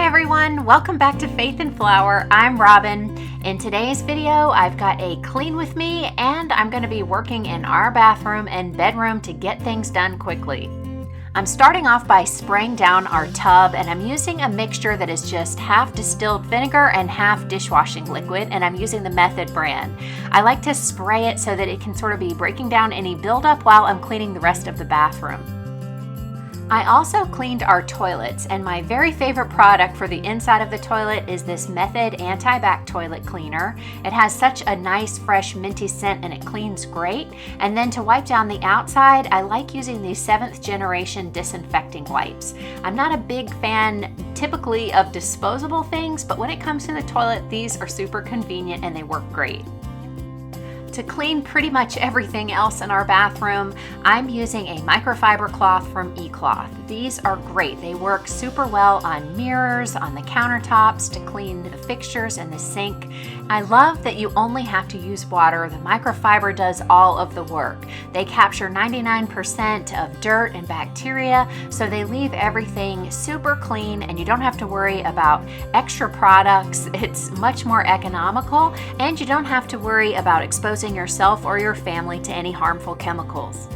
everyone, welcome back to Faith and Flour. I'm Robin. In today's video, I've got a clean with me and I'm going to be working in our bathroom and bedroom to get things done quickly. I'm starting off by spraying down our tub, and I'm using a mixture that is just half distilled vinegar and half dishwashing liquid, and I'm using the Method brand. I like to spray it so that it can sort of be breaking down any buildup while I'm cleaning the rest of the bathroom. I also cleaned our toilets, and my very favorite product for the inside of the toilet is this Method Anti-Bac Toilet Cleaner. It has such a nice fresh minty scent and it cleans great. And then to wipe down the outside, I like using these 7th generation disinfecting wipes. I'm not a big fan typically of disposable things, but when it comes to the toilet, these are super convenient and they work great. To clean pretty much everything else in our bathroom, I'm using a microfiber cloth from eCloth. These are great. They work super well on mirrors, on the countertops, to clean the fixtures and the sink. I love that you only have to use water. The microfiber does all of the work. They capture 99% of dirt and bacteria, so they leave everything super clean and you don't have to worry about extra products. It's much more economical and you don't have to worry about exposing yourself or your family to any harmful chemicals.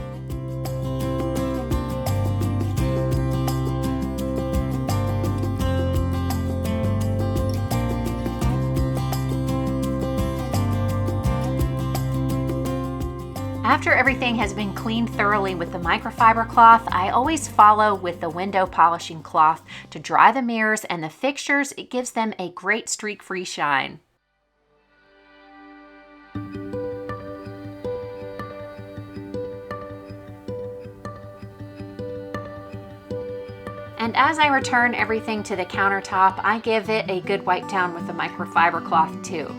After everything has been cleaned thoroughly with the microfiber cloth, I always follow with the window polishing cloth to dry the mirrors and the fixtures. It gives them a great streak-free shine. And as I return everything to the countertop, I give it a good wipe down with the microfiber cloth too.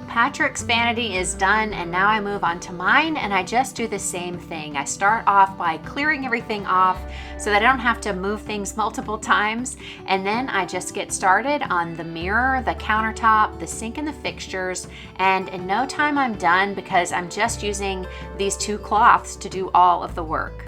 Patrick's vanity is done, and now I move on to mine, and I just do the same thing. I start off by clearing everything off so that I don't have to move things multiple times, and then I just get started on the mirror, the countertop, the sink, and the fixtures, and in no time I'm done because I'm just using these two cloths to do all of the work.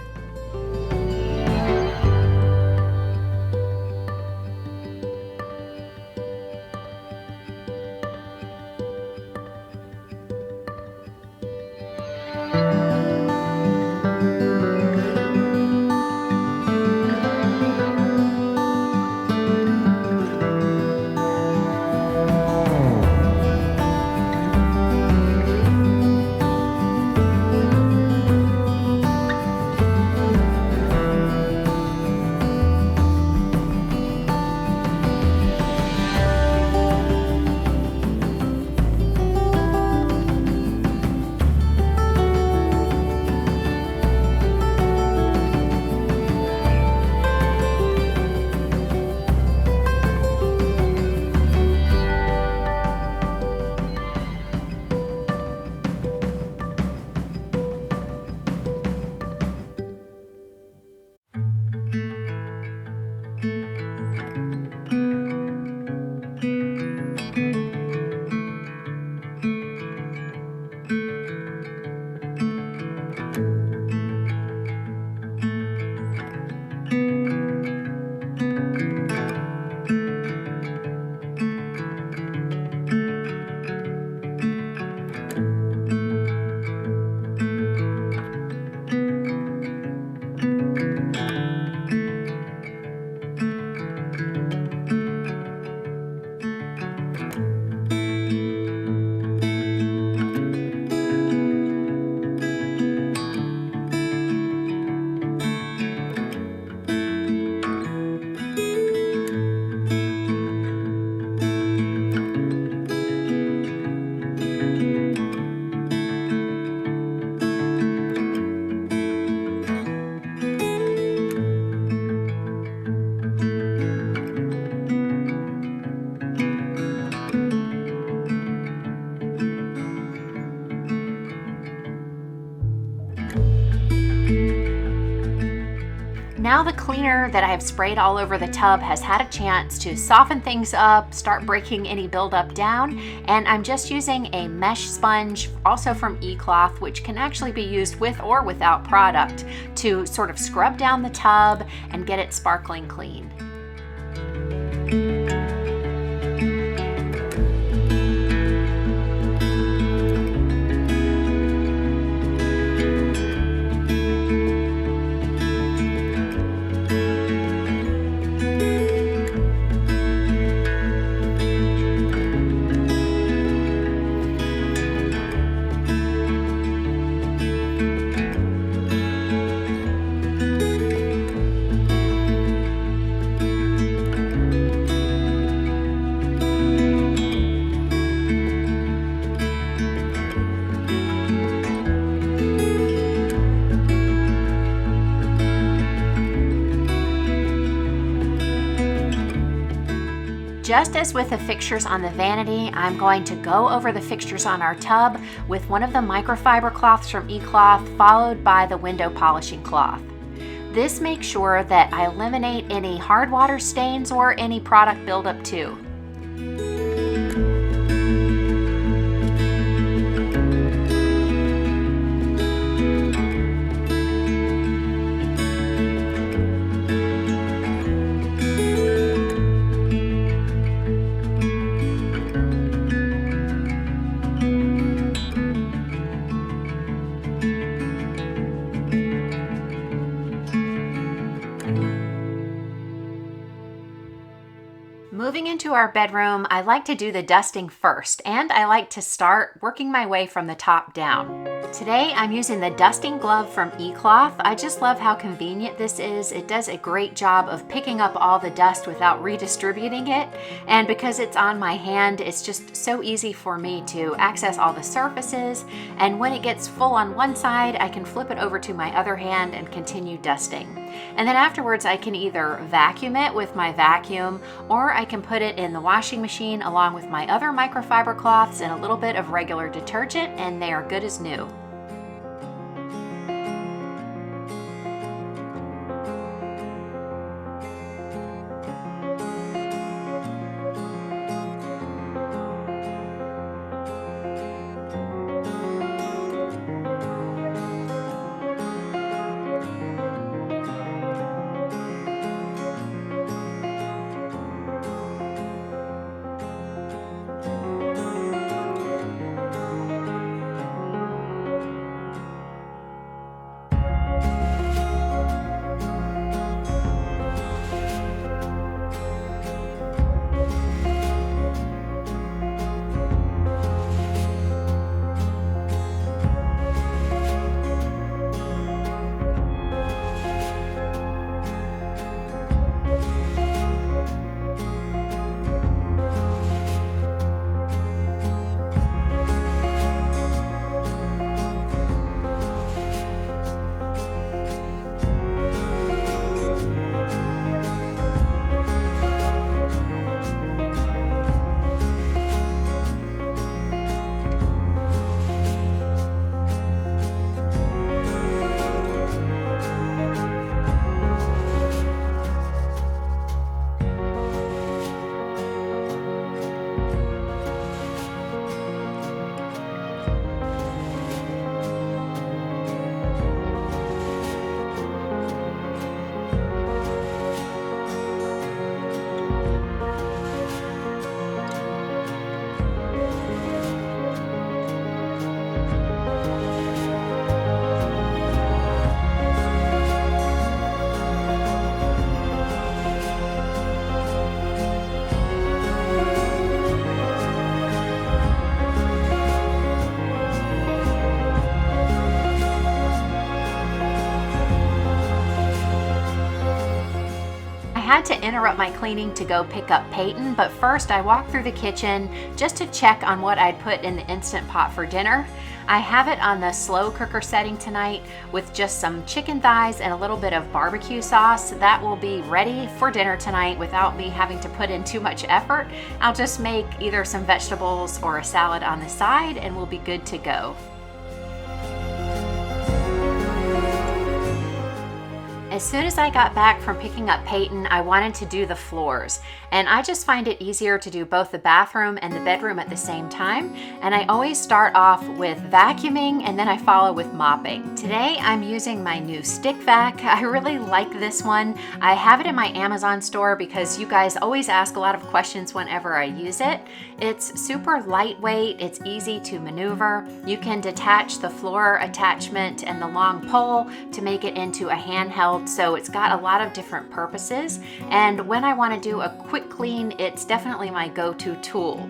Now the cleaner that I have sprayed all over the tub has had a chance to soften things up, start breaking any buildup down, and I'm just using a mesh sponge, also from eCloth, which can actually be used with or without product, to sort of scrub down the tub and get it sparkling clean. Just as with the fixtures on the vanity, I'm going to go over the fixtures on our tub with one of the microfiber cloths from eCloth, followed by the window polishing cloth. This makes sure that I eliminate any hard water stains or any product buildup too. Moving into our bedroom, I like to do the dusting first, and I like to start working my way from the top down. Today, I'm using the dusting glove from eCloth. I just love how convenient this is. It does a great job of picking up all the dust without redistributing it, and because it's on my hand, it's just so easy for me to access all the surfaces, and when it gets full on one side, I can flip it over to my other hand and continue dusting. And then afterwards, I can either vacuum it with my vacuum, or I can put it in the washing machine along with my other microfiber cloths and a little bit of regular detergent, and they are good as new. had to interrupt my cleaning to go pick up Peyton, but first I walked through the kitchen just to check on what I'd put in the Instant Pot for dinner. I have it on the slow cooker setting tonight with just some chicken thighs and a little bit of barbecue sauce. That will be ready for dinner tonight without me having to put in too much effort. I'll just make either some vegetables or a salad on the side and we'll be good to go. As soon as I got back from picking up Peyton, I wanted to do the floors, and I just find it easier to do both the bathroom and the bedroom at the same time, and I always start off with vacuuming and then I follow with mopping. Today I'm using my new stick vac. I really like this one. I have it in my Amazon store because you guys always ask a lot of questions whenever I use it. It's super lightweight, it's easy to maneuver. You can detach the floor attachment and the long pole to make it into a handheld, so it's got a lot of different purposes, and when I want to do a quick clean, it's definitely my go-to tool.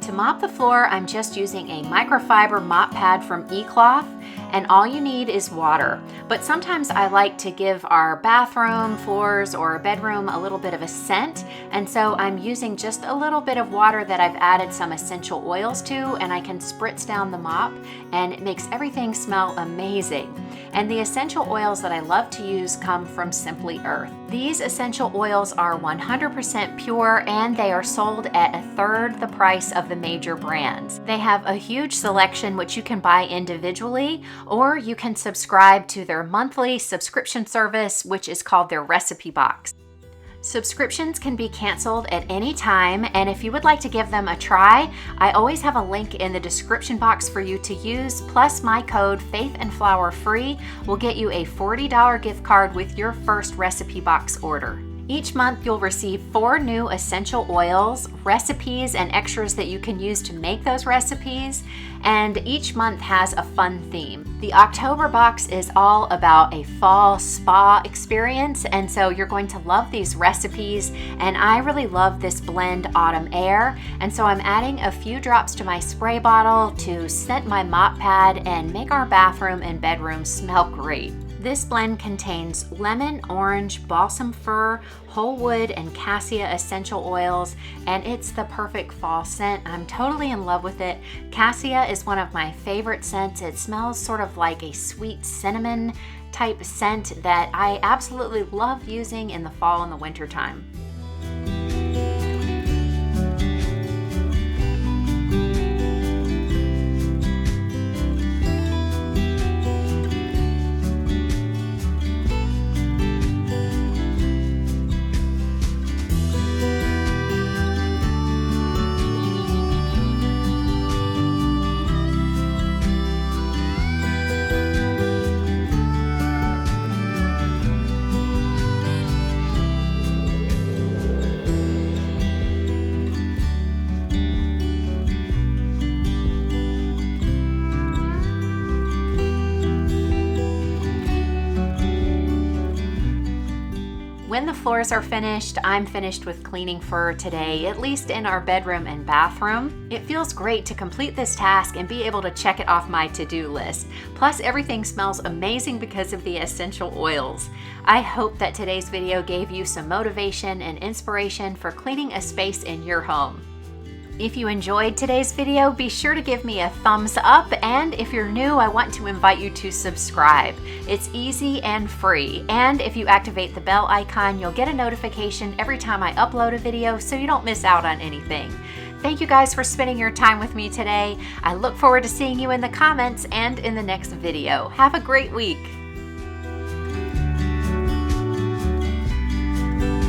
To mop the floor, I'm just using a microfiber mop pad from eCloth, and all you need is water. But sometimes I like to give our bathroom, floors, or bedroom a little bit of a scent, and so I'm using just a little bit of water that I've added some essential oils to, and I can spritz down the mop, and it makes everything smell amazing. And the essential oils that I love to use come from Simply Earth. These essential oils are 100% pure, and they are sold at 1/3 the price of the major brands. They have a huge selection which you can buy individually, or you can subscribe to their monthly subscription service, which is called their recipe box. Subscriptions can be canceled at any time, and if you would like to give them a try, I always have a link in the description box for you to use, plus my code FAITHANDFLOURFREE will get you a $40 gift card with your first recipe box order. Each month you'll receive 4 new essential oils, recipes, and extras that you can use to make those recipes, and each month has a fun theme. The October box is all about a fall spa experience, and so you're going to love these recipes, and I really love this blend Autumn Air, and so I'm adding a few drops to my spray bottle to scent my mop pad and make our bathroom and bedroom smell great. This blend contains lemon, orange, balsam fir, whole wood, and cassia essential oils, and it's the perfect fall scent. I'm totally in love with it. Cassia is one of my favorite scents. It smells sort of like a sweet cinnamon type scent that I absolutely love using in the fall and the winter time. When the floors are finished, I'm finished with cleaning for today, at least in our bedroom and bathroom. It feels great to complete this task and be able to check it off my to-do list. Plus, everything smells amazing because of the essential oils. I hope that today's video gave you some motivation and inspiration for cleaning a space in your home. If you enjoyed today's video, be sure to give me a thumbs up, and if you're new, I want to invite you to subscribe. It's easy and free, and if you activate the bell icon, you'll get a notification every time I upload a video so you don't miss out on anything. Thank you guys for spending your time with me today. I look forward to seeing you in the comments and in the next video. Have a great week.